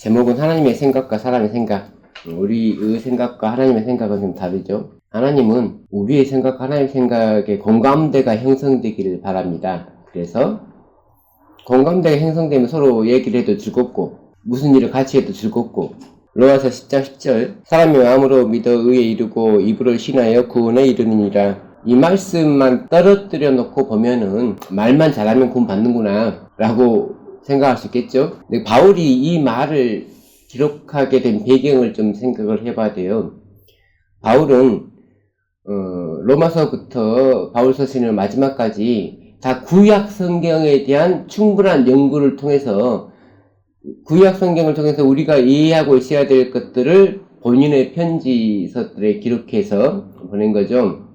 제목은 하나님의 생각과 사람의 생각. 우리의 생각과 하나님의 생각은 좀 다르죠. 하나님은 우리의 생각, 하나님의 생각에 공감대가 형성되기를 바랍니다. 그래서 공감대가 형성되면 서로 얘기를 해도 즐겁고 무슨 일을 같이 해도 즐겁고. 로마서 10장 10절 사람이 마음으로 믿어 의에 이르고 입으로 신하여 구원에 이르느니라. 이 말씀만 떨어뜨려 놓고 보면은 말만 잘하면 구원 받는구나 라고 생각할 수 있겠죠. 근데 바울이 이 말을 기록하게 된 배경을 좀 생각을 해봐야 돼요. 바울은 로마서부터 바울 서신을 마지막까지 다 구약 성경에 대한 충분한 연구를 통해서 구약 성경을 통해서 우리가 이해하고 있어야 될 것들을 본인의 편지서들에 기록해서 보낸 거죠.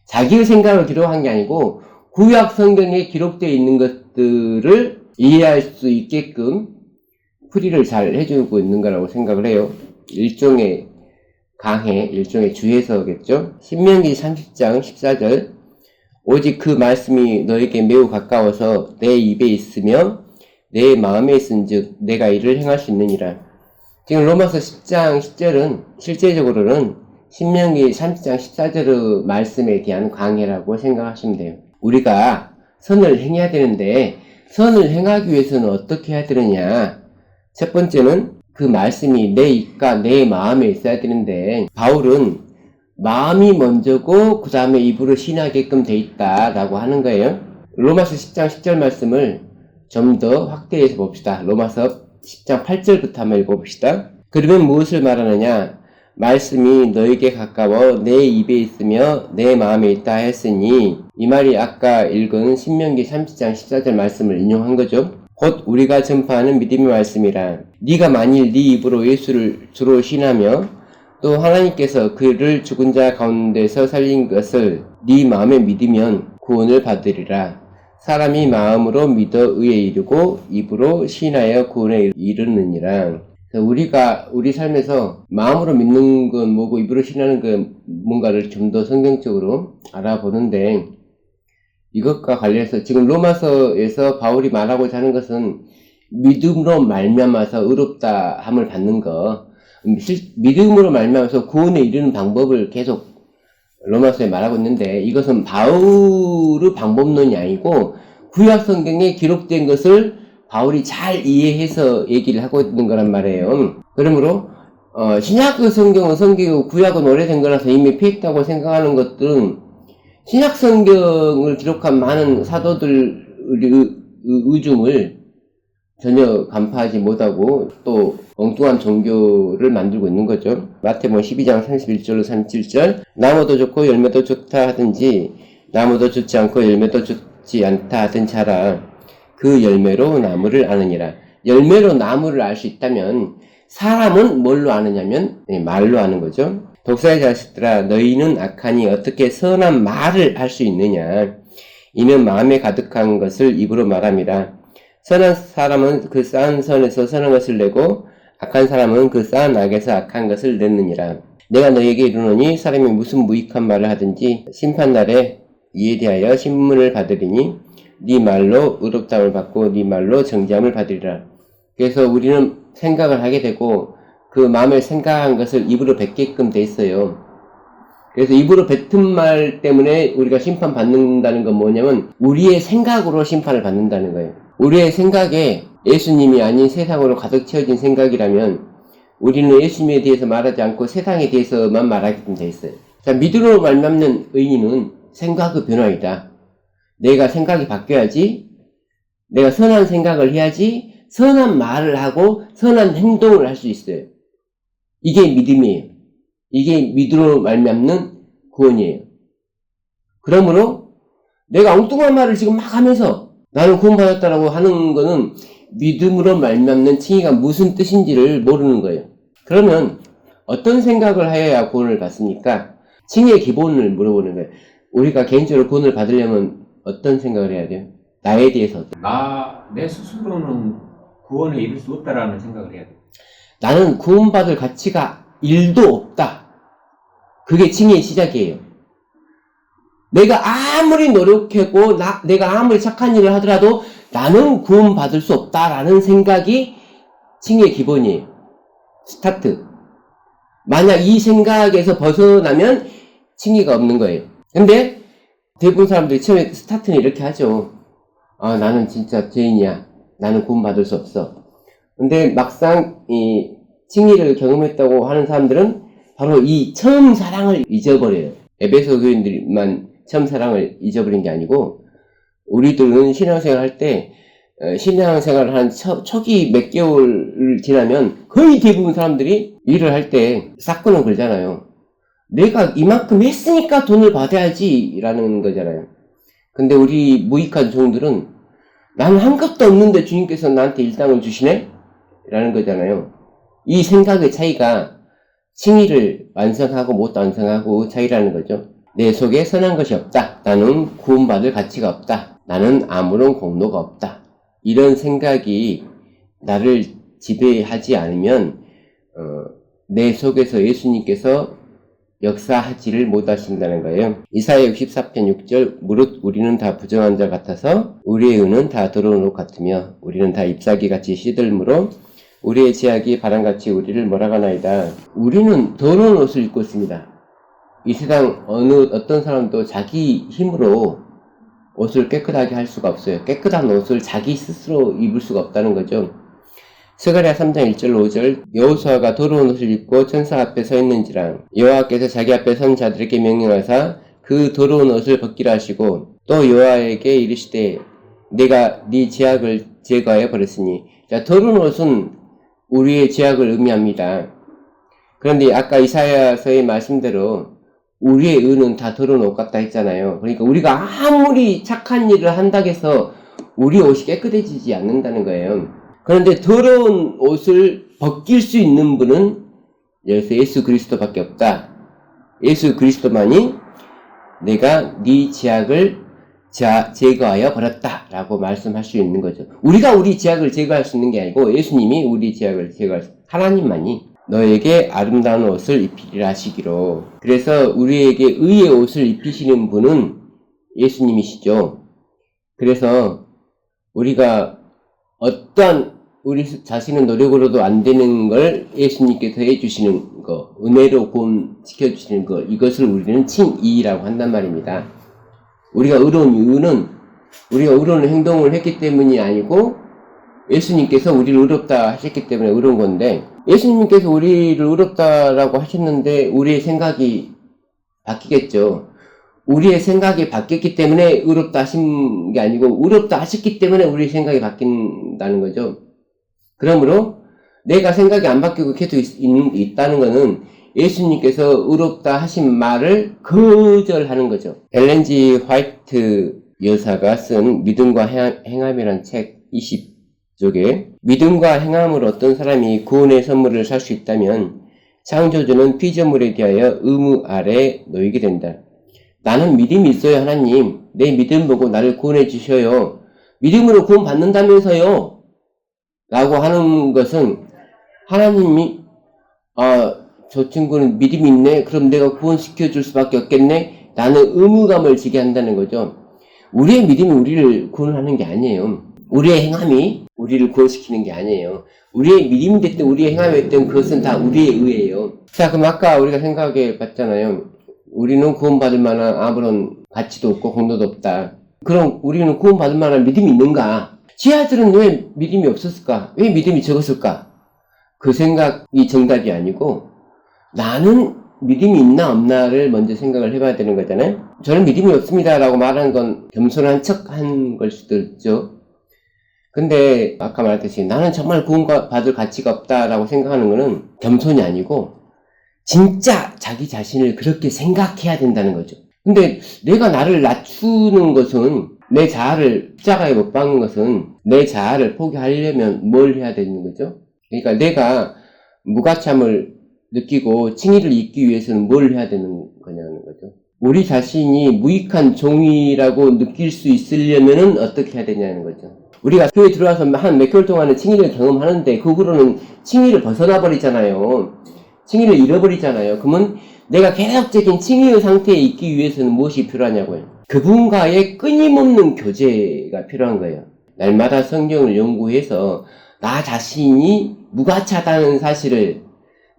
자기의 생각을 기록한 게 아니고 구약 성경에 기록되어 있는 것들을 이해할 수 있게끔 풀이를 잘 해주고 있는 거라고 생각을 해요. 일종의 강해, 일종의 주해서겠죠. 신명기 30장 14절 오직 그 말씀이 너에게 매우 가까워서 내 입에 있으며 내 마음에 있은즉 내가 이를 행할 수 있느니라. 지금 로마서 10장 10절은 실제적으로는 신명기 30장 14절의 말씀에 대한 강해라고 생각하시면 돼요. 우리가 선을 행해야 되는데 선을 행하기 위해서는 어떻게 해야 되느냐. 첫 번째는 그 말씀이 내 입과 내 마음에 있어야 되는데 바울은 마음이 먼저고 그 다음에 입으로 신하게끔 돼 있다라고 하는 거예요. 로마서 10장 10절 말씀을 좀 더 확대해서 봅시다. 로마서 10장 8절부터 한번 읽어봅시다. 그러면 무엇을 말하느냐. 말씀이 너에게 가까워 내 입에 있으며 내 마음에 있다 했으니 이 말이 아까 읽은 신명기 30장 14절 말씀을 인용한 거죠. 곧 우리가 전파하는 믿음의 말씀이라. 네가 만일 네 입으로 예수를 주로 신하며 또 하나님께서 그를 죽은 자 가운데서 살린 것을 네 마음에 믿으면 구원을 받으리라. 사람이 마음으로 믿어 의에 이르고 입으로 신하여 구원에 이르느니라. 우리가 우리 삶에서 마음으로 믿는 건 뭐고 입으로 신하는 건 뭔가를 좀 더 성경적으로 알아보는데 이것과 관련해서 지금 로마서에서 바울이 말하고자 하는 것은 믿음으로 말미암아서 의롭다 함을 받는 거, 믿음으로 말미암아서 구원에 이르는 방법을 계속 로마서에 말하고 있는데 이것은 바울의 방법론이 아니고 구약 성경에 기록된 것을 바울이 잘 이해해서 얘기를 하고 있는 거란 말이에요. 그러므로 신약 성경은 성경이고 구약은 오래된 거라서 이미 피했다고 생각하는 것들은 신약 성경을 기록한 많은 사도들의 의중을 전혀 간파하지 못하고 또 엉뚱한 종교를 만들고 있는 거죠. 마태복음 12장 31절로 37절 나무도 좋고 열매도 좋다 하든지 나무도 좋지 않고 열매도 좋지 않다 하든 자라. 그 열매로 나무를 아느니라. 열매로 나무를 알 수 있다면 사람은 뭘로 아느냐면 말로 아는 거죠. 독사의 자식들아 너희는 악하니 어떻게 선한 말을 할 수 있느냐. 이는 마음에 가득한 것을 입으로 말함이라. 선한 사람은 그 쌓은 선에서 선한 것을 내고 악한 사람은 그 쌓은 악에서 악한 것을 내느니라. 내가 너희에게 이르노니 사람이 무슨 무익한 말을 하든지 심판날에 이에 대하여 신문을 받으리니 네 말로 의롭다함을 받고 네 말로 정죄함을 받으리라. 그래서 우리는 생각을 하게 되고 그 마음에 생각한 것을 입으로 뱉게끔 돼 있어요. 그래서 입으로 뱉은 말 때문에 우리가 심판받는다는 건 뭐냐면 우리의 생각으로 심판을 받는다는 거예요. 우리의 생각에 예수님이 아닌 세상으로 가득 채워진 생각이라면 우리는 예수님에 대해서 말하지 않고 세상에 대해서만 말하게끔 돼 있어요. 자, 믿음으로 말미암는 의인은 생각의 변화이다. 내가 생각이 바뀌어야지, 내가 선한 생각을 해야지 선한 말을 하고 선한 행동을 할 수 있어요. 이게 믿음이에요. 이게 믿음으로 말미암는 구원이에요. 그러므로 내가 엉뚱한 말을 지금 막 하면서 나는 구원받았다라고 하는 거는 믿음으로 말미암는 칭의가 무슨 뜻인지를 모르는 거예요. 그러면 어떤 생각을 하여야 구원을 받습니까? 칭의의 기본을 물어보는 거예요. 우리가 개인적으로 구원을 받으려면 어떤 생각을 해야 돼요? 나에 대해서. 내 스스로는 구원에 이를 수 없다라는 생각을 해야 돼요. 나는 구원받을 가치가 1도 없다. 그게 칭의의 시작이에요. 내가 아무리 노력하고 내가 아무리 착한 일을 하더라도 나는 구원받을 수 없다라는 생각이 칭의의 기본이에요. 스타트. 만약 이 생각에서 벗어나면 칭의가 없는 거예요. 근데 대부분 사람들이 처음에 스타트는 이렇게 하죠. 아, 나는 진짜 죄인이야. 나는 구원받을 수 없어. 근데 막상 이 칭의를 경험했다고 하는 사람들은 바로 이 처음 사랑을 잊어버려요. 에베소 교인들만 처음 사랑을 잊어버린 게 아니고 우리들은 신앙생활 할 때 신앙생활을 한 초기 몇 개월을 지나면 거의 대부분 사람들이 일을 할 때 싹구는 걸잖아요. 내가 이만큼 했으니까 돈을 받아야지 라는 거잖아요. 근데 우리 무익한 종들은 나는 한 것도 없는데 주님께서 나한테 일당을 주시네? 라는 거잖아요. 이 생각의 차이가 칭의를 완성하고 못 완성하고 차이라는 거죠. 내 속에 선한 것이 없다. 나는 구원받을 가치가 없다. 나는 아무런 공로가 없다. 이런 생각이 나를 지배하지 않으면 내 속에서 예수님께서 역사하지를 못하신다는 거예요. 이사야 64편 6절 무릇 우리는 다 부정한 자 같아서 우리의 의는 다 더러운 옷 같으며 우리는 다 잎사귀같이 시들므로 우리의 제약이 바람같이 우리를 몰아가나이다. 우리는 더러운 옷을 입고 있습니다. 이 세상 어떤 사람도 자기 힘으로 옷을 깨끗하게 할 수가 없어요. 깨끗한 옷을 자기 스스로 입을 수가 없다는 거죠. 스가랴 3장 1절 5절 여호수아가 더러운 옷을 입고 천사 앞에 서 있는지라 여호와께서 자기 앞에 선 자들에게 명령하사 그 더러운 옷을 벗기라 하시고 또 여호와에게 이르시되 내가 네 죄악을 제거하여 버렸으니. 자, 더러운 옷은 우리의 죄악을 의미합니다. 그런데 아까 이사야서의 말씀대로 우리의 의는 다 더러운 옷 같다 했잖아요. 그러니까 우리가 아무리 착한 일을 한다고 해서 우리 옷이 깨끗해지지 않는다는 거예요. 그런데 더러운 옷을 벗길 수 있는 분은 여기서 예수 그리스도밖에 없다. 예수 그리스도만이 내가 네 죄악을 제거하여 버렸다 라고 말씀할 수 있는 거죠. 우리가 우리 죄악을 제거할 수 있는 게 아니고 예수님이 우리 죄악을 제거할 수, 하나님만이 너에게 아름다운 옷을 입히리라 하시기로. 그래서 우리에게 의의 옷을 입히시는 분은 예수님이시죠. 그래서 우리가 어떠한 우리 자신의 노력으로도 안 되는 걸 예수님께서 해주시는 거, 은혜로 구원시켜주시는 거, 이것을 우리는 칭의라고 한단 말입니다. 우리가 의로운 이유는 우리가 의로운 행동을 했기 때문이 아니고 예수님께서 우리를 의롭다 하셨기 때문에 의로운 건데, 예수님께서 우리를 의롭다라고 하셨는데 우리의 생각이 바뀌겠죠. 우리의 생각이 바뀌었기 때문에 의롭다 하신 게 아니고 의롭다 하셨기 때문에 우리의 생각이 바뀐다는 거죠. 그러므로 내가 생각이 안 바뀌고 계속 있다는 것은 예수님께서 의롭다 하신 말을 거절하는 거죠. 엘렌.G. 화이트 여사가 쓴 믿음과 행함이라는 책 20쪽에 믿음과 행함으로 어떤 사람이 구원의 선물을 살 수 있다면 창조주는 피조물에 대하여 의무 아래 놓이게 된다. 나는 믿음이 있어요, 하나님. 내 믿음 보고 나를 구원해 주셔요. 믿음으로 구원 받는다면서요. 라고 하는 것은 하나님이 저 친구는 믿음이 있네. 그럼 내가 구원시켜 줄 수밖에 없겠네. 나는 의무감을 지게 한다는 거죠. 우리의 믿음이 우리를 구원하는 게 아니에요. 우리의 행함이 우리를 구원시키는 게 아니에요. 우리의 믿음이 됐든 우리의 행함이 됐든 그것은 다 우리의 의예요. 자, 그럼 아까 우리가 생각해 봤잖아요. 우리는 구원받을 만한 아무런 가치도 없고 공로도 없다. 그럼 우리는 구원받을 만한 믿음이 있는가? 지하들은 왜 믿음이 없었을까? 왜 믿음이 적었을까? 그 생각이 정답이 아니고 나는 믿음이 있나 없나를 먼저 생각을 해봐야 되는 거잖아요. 저는 믿음이 없습니다 라고 말하는 건 겸손한 척 한 걸 수도 있죠. 근데 아까 말했듯이 나는 정말 구원받을 가치가 없다라고 생각하는 거는 겸손이 아니고 진짜 자기 자신을 그렇게 생각해야 된다는 거죠. 근데 내가 나를 낮추는 것은 내 자아를 십자가에 못 박는 것은 내 자아를 포기하려면 뭘 해야 되는 거죠? 그러니까 내가 무가참을 느끼고 칭의를 잊기 위해서는 뭘 해야 되는 거냐는 거죠. 우리 자신이 무익한 종이라고 느낄 수 있으려면은 어떻게 해야 되냐는 거죠. 우리가 교회에 들어와서 한 몇 개월 동안은 칭의를 경험하는데 그 후로는 칭의를 벗어나 버리잖아요. 칭의를 잃어버리잖아요. 그러면 내가 계속적인 칭의의 상태에 있기 위해서는 무엇이 필요하냐고요. 그분과의 끊임없는 교제가 필요한 거예요. 날마다 성경을 연구해서 나 자신이 무가치하다는 사실을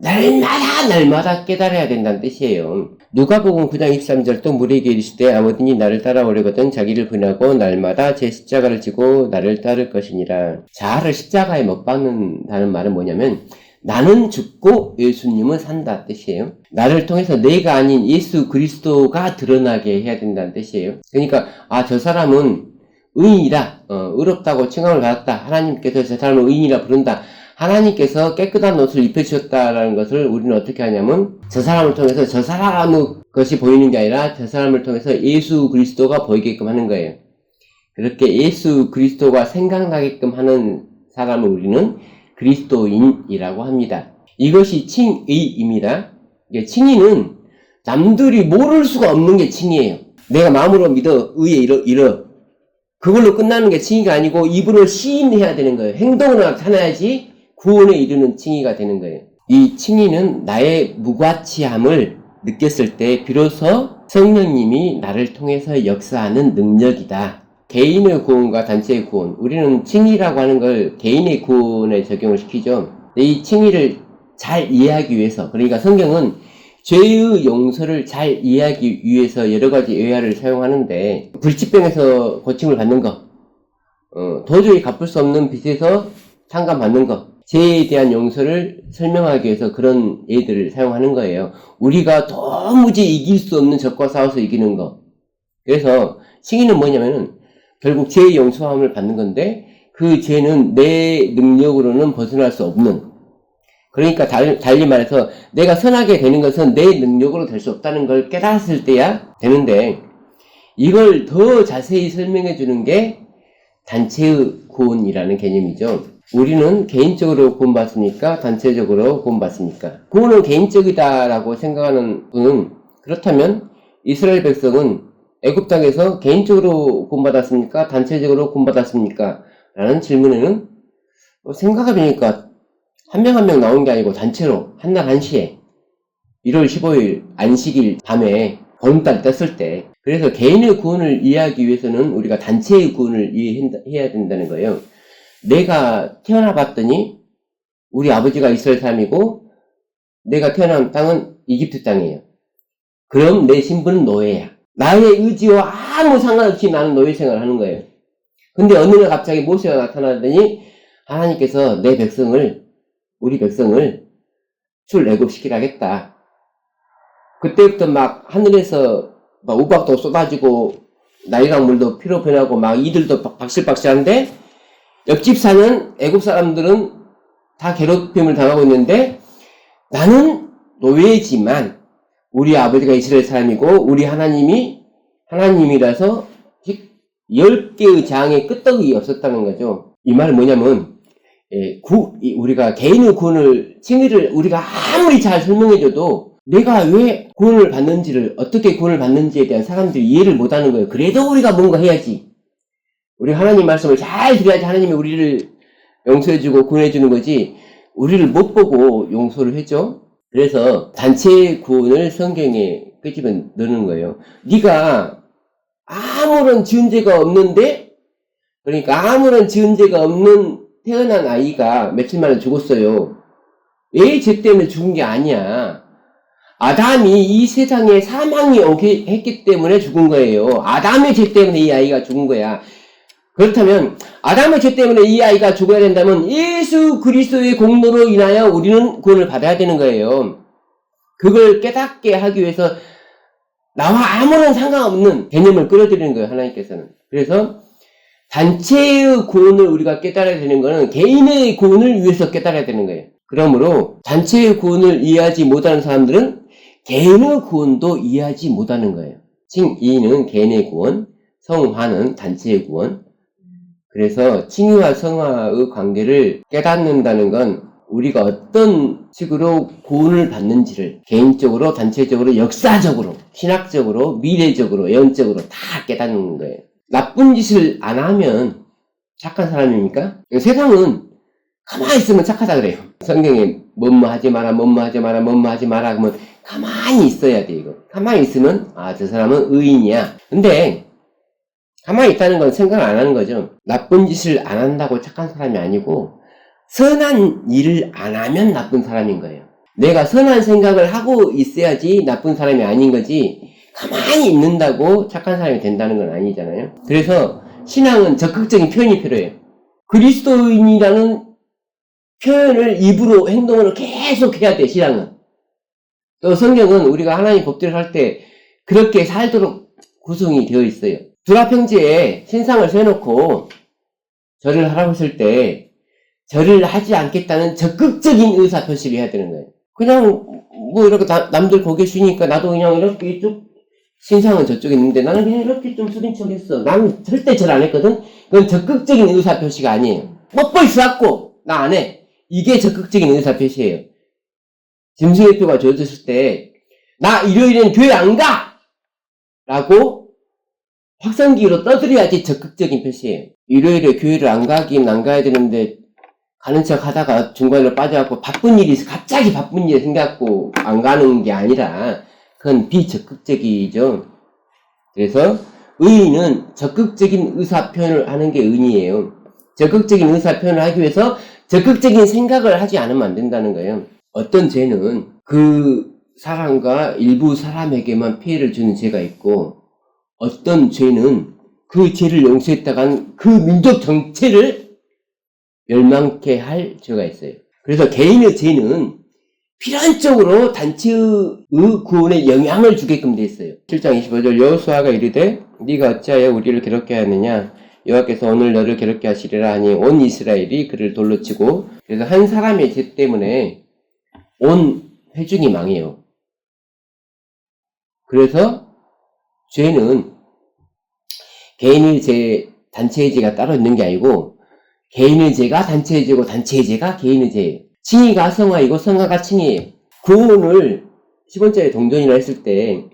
날마다 깨달아야 된다는 뜻이에요. 누가복음 9장 23절 또 무리에게 이르시되 아무든지 나를 따라오려거든 자기를 부인하고 날마다 제 십자가를 지고 나를 따를 것이니라. 자아를 십자가에 못 박는다는 말은 뭐냐면 나는 죽고 예수님은 산다 뜻이에요. 나를 통해서 내가 아닌 예수 그리스도가 드러나게 해야 된다는 뜻이에요. 그러니까 저 사람은 의인이다, 의롭다고 칭함을 받았다, 하나님께서 저 사람을 의인이라 부른다, 하나님께서 깨끗한 옷을 입혀주셨다라는 것을 우리는 어떻게 하냐면 저 사람을 통해서 저 사람의 것이 보이는 게 아니라 저 사람을 통해서 예수 그리스도가 보이게끔 하는 거예요. 그렇게 예수 그리스도가 생각나게끔 하는 사람을 우리는 그리스도인이라고 합니다. 이것이 칭의입니다. 칭의는 남들이 모를 수가 없는 게 칭의예요. 내가 마음으로 믿어 의에 이르 그걸로 끝나는 게 칭의가 아니고 입으로 시인해야 되는 거예요. 행동으로 나타나야지 구원에 이르는 칭의가 되는 거예요. 이 칭의는 나의 무가치함을 느꼈을 때 비로소 성령님이 나를 통해서 역사하는 능력이다. 개인의 구원과 단체의 구원. 우리는 칭의라고 하는 걸 개인의 구원에 적용을 시키죠. 이 칭의를 잘 이해하기 위해서, 그러니까 성경은 죄의 용서를 잘 이해하기 위해서 여러 가지 예화를 사용하는데, 불치병에서 고침을 받는 거, 도저히 갚을 수 없는 빚에서 상감받는 거, 죄에 대한 용서를 설명하기 위해서 그런 예들을 사용하는 거예요. 우리가 도무지 이길 수 없는 적과 싸워서 이기는 거. 그래서 칭의는 뭐냐면은 결국 죄의 용서함을 받는 건데 그 죄는 내 능력으로는 벗어날 수 없는, 그러니까 달리 말해서 내가 선하게 되는 것은 내 능력으로 될 수 없다는 걸 깨달았을 때야 되는데, 이걸 더 자세히 설명해 주는 게 단체의 구원이라는 개념이죠. 우리는 개인적으로 구원받습니까? 단체적으로 구원받습니까? 구원은 개인적이다라고 생각하는 분은, 그렇다면 이스라엘 백성은 애굽 땅에서 개인적으로 구원받았습니까? 단체적으로 구원받았습니까? 라는 질문에는 생각해보니까 한 명 한 명 나온 게 아니고 단체로 한날 한시에 1월 15일 안식일 밤에 보름달이 떴을 때, 그래서 개인의 구원을 이해하기 위해서는 우리가 단체의 구원을 이해해야 된다는 거예요. 내가 태어나 봤더니 우리 아버지가 이스라엘 사람이고 내가 태어난 땅은 이집트 땅이에요. 그럼 내 신분은 노예야. 나의 의지와 아무 상관없이 나는 노예 생활을 하는 거예요. 근데 어느 날 갑자기 모세가 나타나더니 하나님께서 우리 백성을 출애굽시키라겠다. 그때부터 막 하늘에서 막 우박도 쏟아지고 나이랑 물도 피로 변하고 막 이들도 박실박실한데 옆집 사는 애굽 사람들은 다 괴롭힘을 당하고 있는데 나는 노예지만 우리 아버지가 이스라엘 사람이고 우리 하나님이라서 10개의 장에 끄떡이 없었다는 거죠. 이 말은 뭐냐면 우리가 개인의 구원을, 칭의를 우리가 아무리 잘 설명해줘도 내가 왜 구원을 받는지를, 어떻게 구원을 받는지에 대한 사람들이 이해를 못하는 거예요. 그래도 우리가 뭔가 해야지. 우리 하나님 말씀을 잘 들어야지 하나님이 우리를 용서해주고 구원해주는 거지, 우리를 못 보고 용서를 해줘. 그래서 단체의 구원을 성경에 끄집어 넣는 거예요. 네가 아무런 지은 죄가 없는데, 그러니까 아무런 지은 죄가 없는 태어난 아이가 며칠 만에 죽었어요. 왜 죄 때문에 죽은 게 아니야. 아담이 이 세상에 사망이 오게 했기 때문에 죽은 거예요. 아담의 죄 때문에 이 아이가 죽은 거야. 그렇다면 아담의 죄 때문에 이 아이가 죽어야 된다면 예수 그리스도의 공로로 인하여 우리는 구원을 받아야 되는 거예요. 그걸 깨닫게 하기 위해서 나와 아무런 상관없는 개념을 끌어들이는 거예요, 하나님께서는. 그래서 단체의 구원을 우리가 깨달아야 되는 것은 개인의 구원을 위해서 깨달아야 되는 거예요. 그러므로 단체의 구원을 이해하지 못하는 사람들은 개인의 구원도 이해하지 못하는 거예요. 칭의는 개인의 구원, 성화는 단체의 구원. 그래서 칭의와 성화의 관계를 깨닫는다는 건 우리가 어떤 식으로 구원을 받는지를 개인적으로, 단체적으로, 역사적으로, 신학적으로, 미래적으로, 영적으로 다 깨닫는 거예요. 나쁜 짓을 안 하면 착한 사람입니까? 세상은 가만히 있으면 착하다 그래요. 성경에 뭐뭐 하지 마라, 뭐뭐 하지 마라, 뭐뭐 하지 마라 그러면 가만히 있어야 돼, 이거. 가만히 있으면 저 사람은 의인이야. 근데 가만히 있다는 건 생각을 안 하는 거죠. 나쁜 짓을 안 한다고 착한 사람이 아니고 선한 일을 안 하면 나쁜 사람인 거예요. 내가 선한 생각을 하고 있어야지 나쁜 사람이 아닌 거지, 가만히 있는다고 착한 사람이 된다는 건 아니잖아요. 그래서 신앙은 적극적인 표현이 필요해요. 그리스도인이라는 표현을 입으로, 행동으로 계속 해야 돼, 신앙은. 또 성경은 우리가 하나님 법대로 살 때 그렇게 살도록 구성이 되어 있어요. 두라평지에 신상을 세워놓고 절을 하라고 했을 때 절을 하지 않겠다는 적극적인 의사표시를 해야 되는 거예요. 그냥 뭐 이렇게 남들 고개 쉬니까 나도 그냥 이렇게 이쪽, 신상은 저쪽에 있는데 나는 그냥 이렇게 좀 숙인 척 했어. 나는 절대 절 안 했거든. 그건 적극적인 의사표시가 아니에요. 뻔뻔히 써갖고 나 안 해. 이게 적극적인 의사표시예요. 짐승의표가 주어졌을 때 나 일요일엔 교회 안 가! 라고 확성기로 떠들어야지 적극적인 표시예요. 일요일에 교회를 안 가긴 안 가야 되는데 가는 척 하다가 중간에 빠져갖고 바쁜 일이 있어, 갑자기 바쁜 일이 생겨갖고 안 가는 게 아니라 그건 비적극적이죠. 그래서 의인은 적극적인 의사표현을 하는 게 의인이에요. 적극적인 의사표현을 하기 위해서 적극적인 생각을 하지 않으면 안 된다는 거예요. 어떤 죄는 그 사람과 일부 사람에게만 피해를 주는 죄가 있고, 어떤 죄는 그 죄를 용서했다간 그 민족 전체를 멸망케 할 죄가 있어요. 그래서 개인의 죄는 필연적으로 단체의 구원에 영향을 주게끔 돼 있어요. 7장 25절 여호수아가 이르되 네가 어찌하여 우리를 괴롭게 하느냐, 여호와께서 오늘 너를 괴롭게 하시리라 하니 온 이스라엘이 그를 돌로 치고, 그래서 한 사람의 죄 때문에 온 회중이 망해요. 그래서 죄는 개인의 죄, 단체의 죄가 따로 있는 게 아니고 개인의 죄가 단체의 죄고 단체의 죄가 개인의 죄예요. 칭의가 성화이고 성화가 칭의예요. 구원을 10원짜리 동전이라 했을 때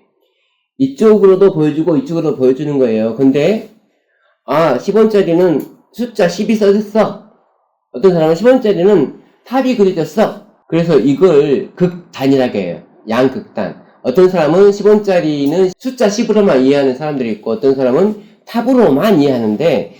이쪽으로도 보여주고 이쪽으로도 보여주는 거예요. 근데 10원짜리는 숫자 10이 써졌어. 어떤 사람은 10원짜리는 탑이 그려졌어. 그래서 이걸 극단이라고 해요. 양극단. 어떤 사람은 10원짜리는 숫자 10으로만 이해하는 사람들이 있고, 어떤 사람은 탑으로만 이해하는데,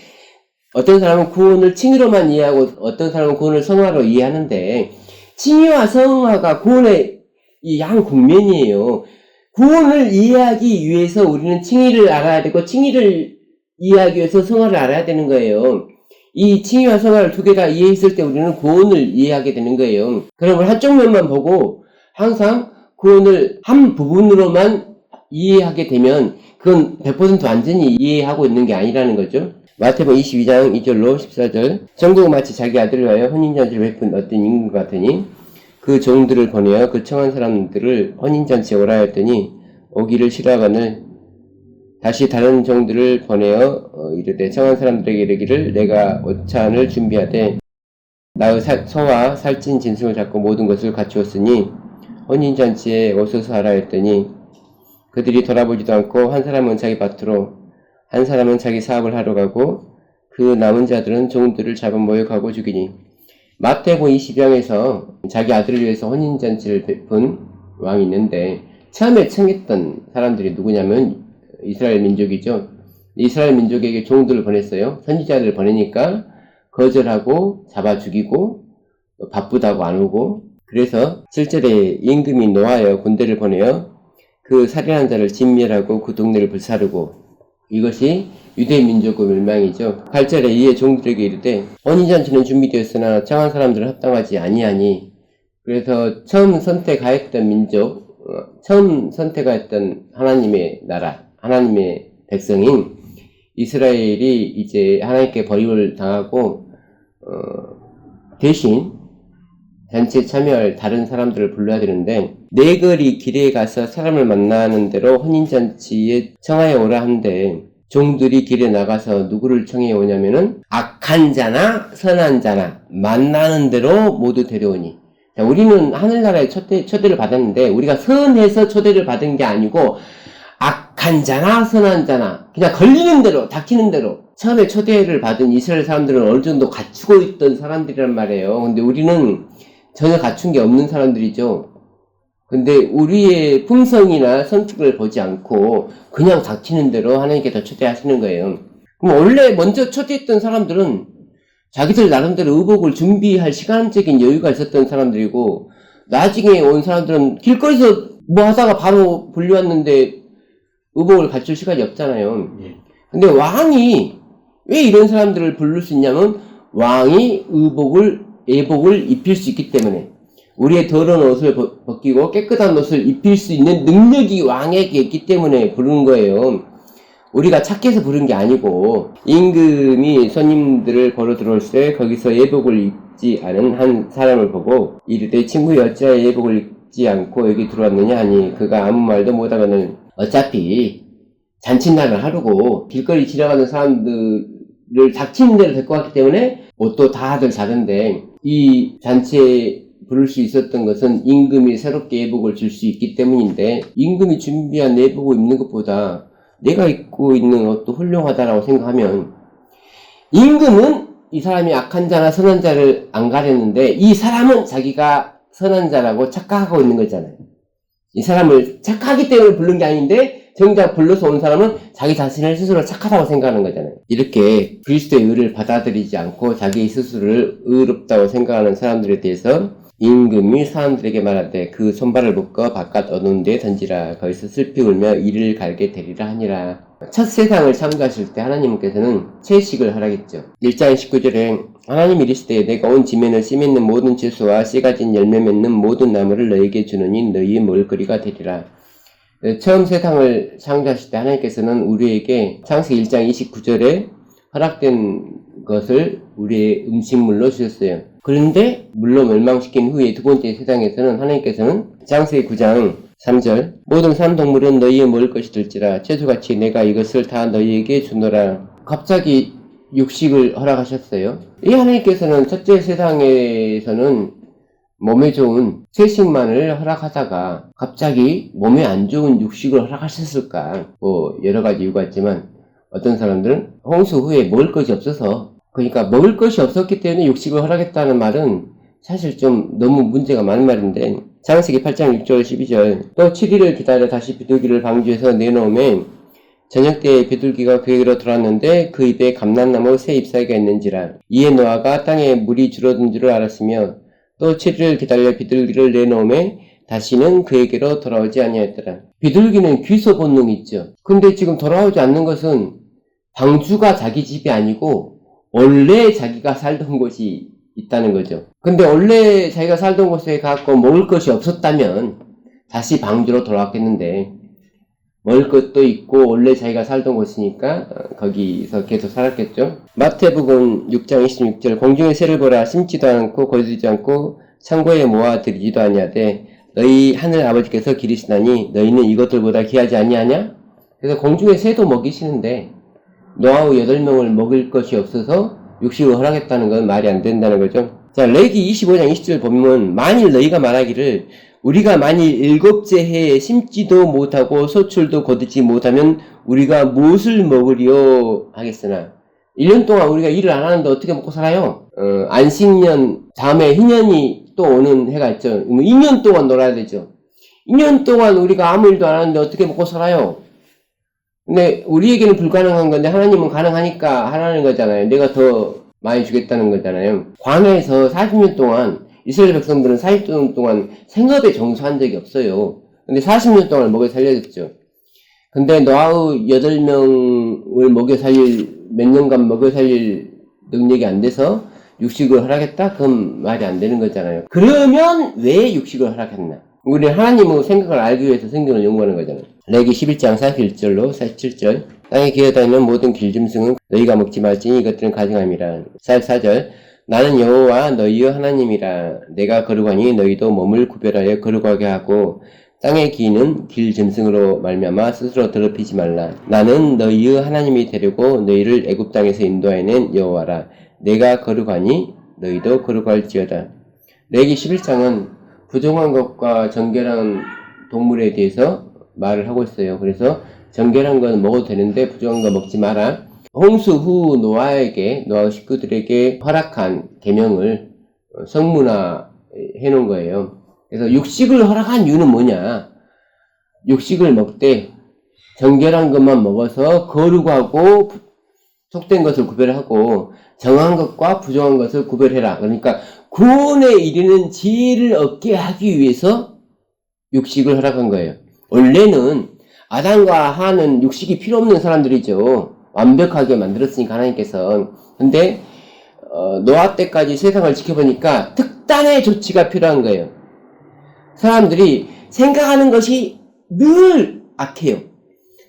어떤 사람은 구원을 칭의로만 이해하고, 어떤 사람은 구원을 성화로 이해하는데, 칭의와 성화가 구원의 이 양 국면이에요. 구원을 이해하기 위해서 우리는 칭의를 알아야 되고, 칭의를 이해하기 위해서 성화를 알아야 되는 거예요. 이 칭의와 성화를 두 개 다 이해했을 때 우리는 구원을 이해하게 되는 거예요. 그러면 한쪽 면만 보고 항상 구원을 한 부분으로만 이해하게 되면 그건 100% 완전히 이해하고 있는 게 아니라는 거죠. 마태복음 22장 2절로 14절 정국은 마치 자기 아들을 위하여 혼인잔치를 베푼 어떤 임금과 같으니 그 종들을 보내어 그 청한 사람들을 혼인잔치에 오라 하였더니 오기를 싫어하거늘 다시 다른 종들을 보내어 이르되 청한 사람들에게 이르기를 내가 오찬을 준비하되 나의 소와 살찐 짐승을 잡고 모든 것을 갖추었으니 혼인잔치에 오소서 하라 했더니 그들이 돌아보지도 않고 한 사람은 자기 밭으로 한 사람은 자기 사업을 하러 가고 그 남은 자들은 종들을 잡아 모욕하고 죽이니. 마태복음 20장에서 자기 아들을 위해서 혼인잔치를 베푼 왕이 있는데 처음에 청했던 사람들이 누구냐면 이스라엘 민족이죠. 이스라엘 민족에게 종들을 보냈어요. 선지자들을 보내니까 거절하고 잡아 죽이고 바쁘다고 안 오고, 그래서 7절에 임금이 노하여 군대를 보내어 그 살인한 자를 진멸하고 그 동네를 불사르고, 이것이 유대 민족의 멸망이죠. 8절에 이에 종들에게 이르되 혼인잔치는 준비되었으나 청한 사람들은 합당하지 아니하니. 그래서 처음 선택하였던 민족, 처음 선택하였던 하나님의 나라, 하나님의 백성인 이스라엘이 이제 하나님께 버림을 당하고 대신 잔치에 참여할 다른 사람들을 불러야 되는데, 네 거리 길에 가서 사람을 만나는 대로 혼인잔치에 청하여 오라 한데, 종들이 길에 나가서 누구를 청해 오냐면은 악한 자나 선한 자나 만나는 대로 모두 데려오니. 자, 우리는 하늘나라에 초대를 받았는데 우리가 선해서 초대를 받은 게 아니고 악한 자나 선한 자나 그냥 걸리는 대로, 닥치는 대로. 처음에 초대를 받은 이스라엘 사람들은 어느 정도 갖추고 있던 사람들이란 말이에요. 근데 우리는 전혀 갖춘 게 없는 사람들이죠. 근데 우리의 품성이나 성격을 보지 않고 그냥 닥치는 대로 하나님께서 초대하시는 거예요. 그럼 원래 먼저 초대했던 사람들은 자기들 나름대로 의복을 준비할 시간적인 여유가 있었던 사람들이고, 나중에 온 사람들은 길거리에서 뭐 하다가 바로 불려왔는데 의복을 갖출 시간이 없잖아요. 예. 근데 왕이 왜 이런 사람들을 부를 수 있냐면, 왕이 예복을 입힐 수 있기 때문에, 우리의 더러운 옷을 벗기고 깨끗한 옷을 입힐 수 있는 능력이 왕에게 있기 때문에 부르는 거예요. 우리가 착해서 부른 게 아니고, 임금이 손님들을 걸어 들어올 때 거기서 예복을 입지 않은 한 사람을 보고 이르되 친구여 어찌하여 예복을 입지 않고 여기 들어왔느냐 하니, 그가 아무 말도 못하거늘 어차피 잔칫날을 하루고 길거리 지나가는 사람들을 닥치는 대로 될 것 같기 때문에 옷도 다들 작은데, 이 잔치에 부를 수 있었던 것은 임금이 새롭게 예복을 줄 수 있기 때문인데, 임금이 준비한 예복을 입는 것보다 내가 입고 있는 것도 훌륭하다라고 생각하면, 임금은 이 사람이 악한 자나 선한 자를 안 가렸는데 이 사람은 자기가 선한 자라고 착각하고 있는 거잖아요. 이 사람을 착하기 때문에 부른 게 아닌데 정작 불러서 온 사람은 자기 자신을 스스로 착하다고 생각하는 거잖아요. 이렇게 그리스도의 의를 받아들이지 않고 자기 스스로를 의롭다고 생각하는 사람들에 대해서 임금이 사람들에게 말하되 그 손발을 묶어 바깥 어두운 데에 던지라. 거기서 슬피 울며 이를 갈게 되리라 하니라. 첫 세상을 창조하실 때 하나님께서는 채식을 하라겠죠. 1장 19절에 하나님 이르시되 내가 온 지면을 씨 맺는 모든 채소와 씨 가진 열매 맺는 모든 나무를 너희에게 주느니 너희의 먹을거리가 되리라. 처음 세상을 창조하실 때 하나님께서는 우리에게 창세기 1장 29절에 허락된 것을 우리의 음식물로 주셨어요. 그런데 물로 멸망시킨 후에 두 번째 세상에서는 하나님께서는 창세기 9장 3절 모든 산동물은 너희의 먹을 것이 될지라 채소같이 내가 이것을 다 너희에게 주노라. 갑자기 육식을 허락하셨어요. 이 하나님께서는 첫째 세상에서는 몸에 좋은 채식만을 허락하다가 갑자기 몸에 안 좋은 육식을 허락하셨을까? 뭐 여러 가지 이유가 있지만, 어떤 사람들은 홍수 후에 먹을 것이 없어서, 그러니까 먹을 것이 없었기 때문에 육식을 허락했다는 말은 사실 좀 너무 문제가 많은 말인데, 창세기 8장 6절 12절 또 7일을 기다려 다시 비둘기를 방주에서 내놓으면 저녁때에 비둘기가 그에게로 돌아왔는데 그 입에 감람나무 새 잎사귀가 있는지라. 이에 노아가 땅에 물이 줄어든 줄을 알았으며 또 7일을 기다려 비둘기를 내놓으면 다시는 그에게로 돌아오지 아니하였더라. 비둘기는 귀소 본능이 있죠. 근데 지금 돌아오지 않는 것은 방주가 자기 집이 아니고 원래 자기가 살던 곳이 있다는 거죠. 근데 원래 자기가 살던 곳에 가서 먹을 것이 없었다면 다시 방주로 돌아왔겠는데, 먹을 것도 있고 원래 자기가 살던 곳이니까 거기서 계속 살았겠죠. 마태복음 6장 26절 공중의 새를 보라. 심지도 않고 거두지도 않고 창고에 모아들이지도 아니하되 너희 하늘 아버지께서 기르시나니 너희는 이것들보다 귀하지 아니하냐? 그래서 공중의 새도 먹이시는데 노아의 8명을 먹일 것이 없어서 육식을 허락했다는 건 말이 안 된다는 거죠. 자, 레기 25장 20절 보면 만일 너희가 말하기를 우리가 만일 7째 해에 심지도 못하고 소출도 거두지 못하면 우리가 무엇을 먹으리요 하겠으나, 1년 동안 우리가 일을 안 하는데 어떻게 먹고 살아요? 안식년 다음에 희년이 또 오는 해가 있죠. 2년 동안 놀아야 되죠. 2년 동안 우리가 아무 일도 안 하는데 어떻게 먹고 살아요? 근데 우리에게는 불가능한 건데 하나님은 가능하니까 하라는 거잖아요. 내가 더 많이 주겠다는 거잖아요. 광야에서 40년 동안 이스라엘 백성들은 40년 동안 생업에 종사한 적이 없어요. 근데 40년 동안 먹여 살려줬죠. 근데 노아의 8명을 먹여 살릴, 몇 년간 먹여 살릴 능력이 안 돼서 육식을 허락했다? 그건 말이 안 되는 거잖아요. 그러면 왜 육식을 허락했나? 우리 하나님의 생각을 알기 위해서 성경을 연구하는 거잖아요. 레기 11장 41절로 47절 땅에 기어다니는 모든 길짐승은 너희가 먹지 말지니 이것들은 가증함이라. 44절 나는 여호와 너희의 하나님이라. 내가 거룩하니 너희도 몸을 구별하여 거룩하게 하고 땅에 기는 길짐승으로 말미암아 스스로 더럽히지 말라. 나는 너희의 하나님이 되려고 너희를 애굽 땅에서 인도하여낸 여호와라. 내가 거룩하니 너희도 거룩할지어다. 레기 11장은 부정한 것과 정결한 동물에 대해서 말을 하고 있어요. 그래서 정결한 건 먹어도 되는데 부정한 거 먹지 마라. 홍수 후 노아의 식구들에게 허락한 계명을 성문화 해놓은 거예요. 그래서 육식을 허락한 이유는 뭐냐? 육식을 먹되 정결한 것만 먹어서 거룩하고 속된 것을 구별하고 정한 것과 부정한 것을 구별해라. 그러니까 구원에 이르는 지혜를 얻게 하기 위해서 육식을 허락한 거예요. 원래는 아담과 하와는 육식이 필요 없는 사람들이죠. 완벽하게 만들었으니까 하나님께서. 근데 노아 때까지 세상을 지켜보니까 특단의 조치가 필요한 거예요. 사람들이 생각하는 것이 늘 악해요.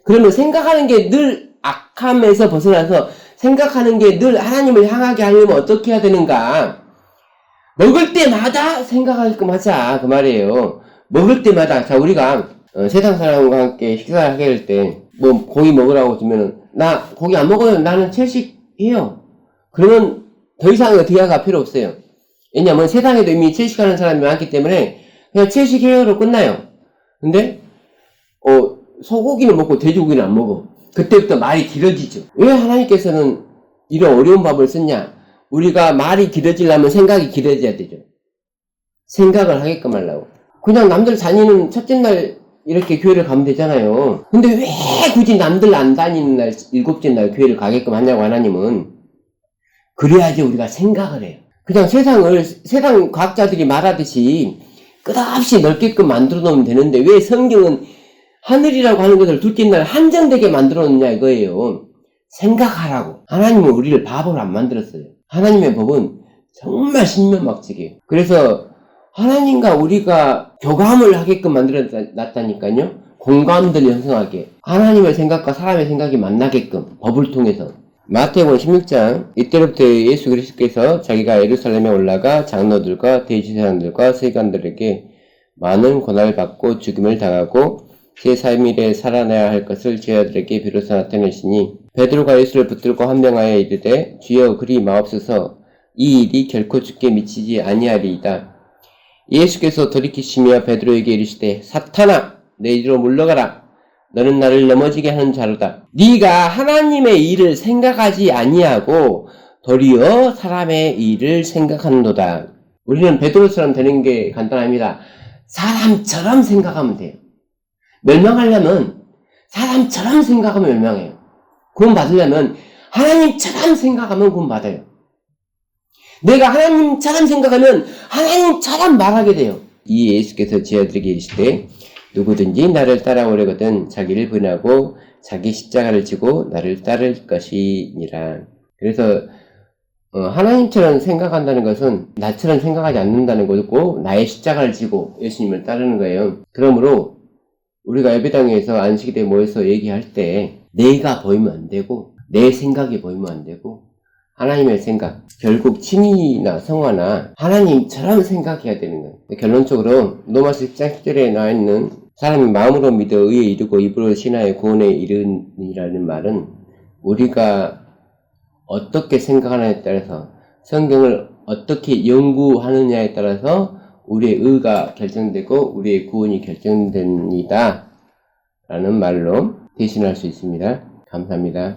그러면 생각하는 게 늘 악함에서 벗어나서 생각하는 게 늘 하나님을 향하게 하려면 어떻게 해야 되는가? 먹을 때마다 생각하게끔 하자 그 말이에요. 먹을 때마다. 자, 우리가 세상 사람과 함께 식사를 하게 될 때 뭐 고기 먹으라고 주면은 나 고기 안 먹어요. 나는 채식해요. 그러면 더 이상 어떻게 하가 필요 없어요. 왜냐면 세상에도 이미 채식하는 사람이 많기 때문에 그냥 채식해요로 끝나요. 근데 소고기는 먹고 돼지고기는 안 먹어. 그때부터 말이 길어지죠. 왜 하나님께서는 이런 어려운 법을 썼냐? 우리가 말이 길어지려면 생각이 길어져야 되죠. 생각을 하게끔 하려고. 그냥 남들 다니는 첫째 날 이렇게 교회를 가면 되잖아요. 근데 왜 굳이 남들 안 다니는 날, 일곱째 날 교회를 가게끔 하냐고 하나님은. 그래야지 우리가 생각을 해요. 그냥 세상 과학자들이 말하듯이 끝없이 넓게끔 만들어 놓으면 되는데 왜 성경은 하늘이라고 하는 것을 둘째 날 한정되게 만들어 놓냐 이거예요. 생각하라고. 하나님은 우리를 바보로 안 만들었어요. 하나님의 법은 정말 신명막측이에요. 그래서 하나님과 우리가 교감을 하게끔 만들어 놨다니까요. 공감들을 형성하게. 하나님의 생각과 사람의 생각이 만나게끔 법을 통해서. 마태복음 16장 이때로부터 예수 그리스도께서 자기가 예루살렘에 올라가 장로들과 대제사장들과 서기관들에게 많은 고난을 받고 죽임을 당하고 제3일에 살아나야 할 것을 제자들에게 비로소 나타내시니 베드로가 예수를 붙들고 한명하여 이르되 주여 그리 마옵소서 이 일이 결코 죽게 미치지 아니하리이다. 예수께서 돌이키시며 베드로에게 이르시되 사탄아 내 이리로 물러가라. 너는 나를 넘어지게 하는 자로다. 네가 하나님의 일을 생각하지 아니하고 도리어 사람의 일을 생각하는도다. 우리는 베드로처럼 되는 게 간단합니다. 사람처럼 생각하면 돼요. 멸망하려면 사람처럼 생각하면 멸망해요. 구원 받으려면 하나님처럼 생각하면 구원 받아요. 내가 하나님처럼 생각하면 하나님처럼 말하게 돼요. 이 예수께서 제자들에게 이르시되 누구든지 나를 따라오려거든 자기를 부인하고 자기 십자가를 지고 나를 따를 것이니라. 그래서 하나님처럼 생각한다는 것은 나처럼 생각하지 않는다는 거고 나의 십자가를 지고 예수님을 따르는 거예요. 그러므로 우리가 예배당에서 안식일에 모여서 얘기할 때 내가 보이면 안 되고 내 생각이 보이면 안 되고 하나님의 생각, 결국 칭의나 성화나 하나님처럼 생각해야 되는 거예요. 결론적으로 로마서 10장 10절에 나와 있는 사람이 마음으로 믿어 의에 이르고 입으로 신하여 구원에 이르니라는 말은 우리가 어떻게 생각하느냐에 따라서 성경을 어떻게 연구하느냐에 따라서 우리의 의가 결정되고 우리의 구원이 결정됩니다. 라는 말로 대신할 수 있습니다. 감사합니다.